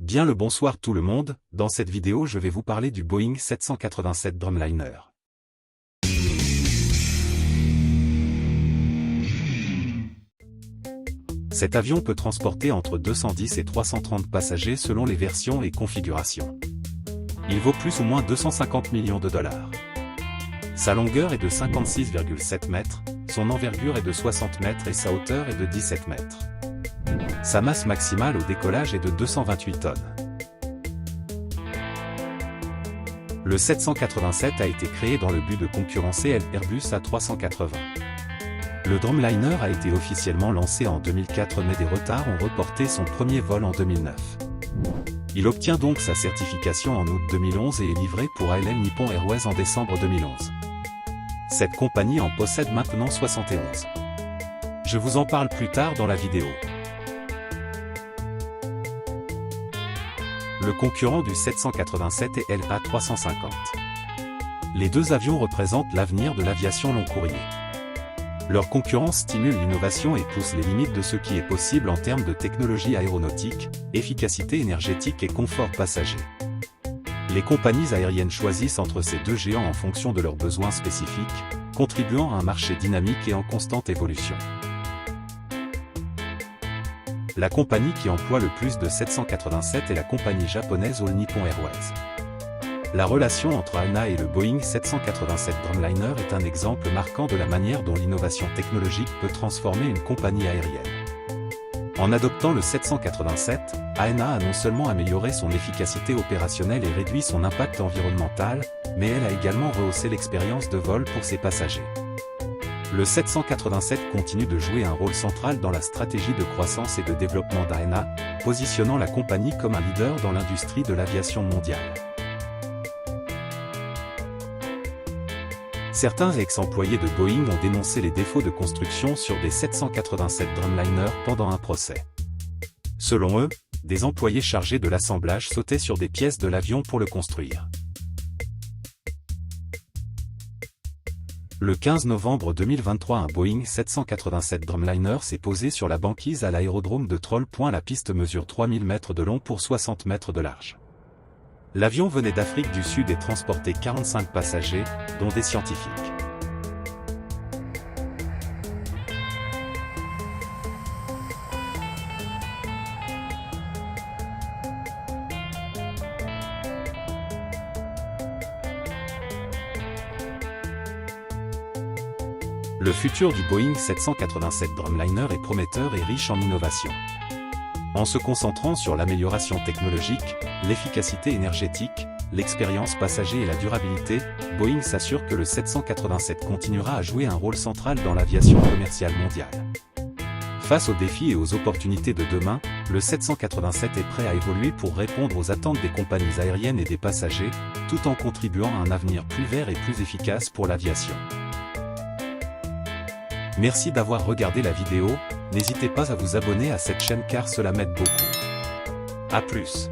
Bien le bonsoir tout le monde, dans cette vidéo je vais vous parler du Boeing 787 Dreamliner. Cet avion peut transporter entre 210 et 330 passagers selon les versions et configurations. Il vaut plus ou moins 250 millions de dollars. Sa longueur est de 56,7 mètres, son envergure est de 60 mètres et sa hauteur est de 17 mètres. Sa masse maximale au décollage est de 228 tonnes. Le 787 a été créé dans le but de concurrencer l'Airbus A380. Le Dreamliner a été officiellement lancé en 2004 mais des retards ont reporté son premier vol en 2009. Il obtient donc sa certification en août 2011 et est livré pour ALM Nippon Airways en décembre 2011. Cette compagnie en possède maintenant 71. Je vous en parle plus tard dans la vidéo. Le concurrent du 787 est l'A350. Les deux avions représentent l'avenir de l'aviation long courrier. Leur concurrence stimule l'innovation et pousse les limites de ce qui est possible en termes de technologie aéronautique, efficacité énergétique et confort passager. Les compagnies aériennes choisissent entre ces deux géants en fonction de leurs besoins spécifiques, contribuant à un marché dynamique et en constante évolution. La compagnie qui emploie le plus de 787 est la compagnie japonaise All Nippon Airways. La relation entre ANA et le Boeing 787 Dreamliner est un exemple marquant de la manière dont l'innovation technologique peut transformer une compagnie aérienne. En adoptant le 787, ANA a non seulement amélioré son efficacité opérationnelle et réduit son impact environnemental, mais elle a également rehaussé l'expérience de vol pour ses passagers. Le 787 continue de jouer un rôle central dans la stratégie de croissance et de développement d'ANA, positionnant la compagnie comme un leader dans l'industrie de l'aviation mondiale. Certains ex-employés de Boeing ont dénoncé les défauts de construction sur des 787 Dreamliner pendant un procès. Selon eux, des employés chargés de l'assemblage sautaient sur des pièces de l'avion pour le construire. Le 15 novembre 2023, un Boeing 787 Dreamliner s'est posé sur la banquise à l'aérodrome de Troll. La piste mesure 3000 mètres de long pour 60 mètres de large. L'avion venait d'Afrique du Sud et transportait 45 passagers, dont des scientifiques. Le futur du Boeing 787 Dreamliner est prometteur et riche en innovation. En se concentrant sur l'amélioration technologique, l'efficacité énergétique, l'expérience passager et la durabilité, Boeing s'assure que le 787 continuera à jouer un rôle central dans l'aviation commerciale mondiale. Face aux défis et aux opportunités de demain, le 787 est prêt à évoluer pour répondre aux attentes des compagnies aériennes et des passagers, tout en contribuant à un avenir plus vert et plus efficace pour l'aviation. Merci d'avoir regardé la vidéo, n'hésitez pas à vous abonner à cette chaîne car cela m'aide beaucoup. A plus.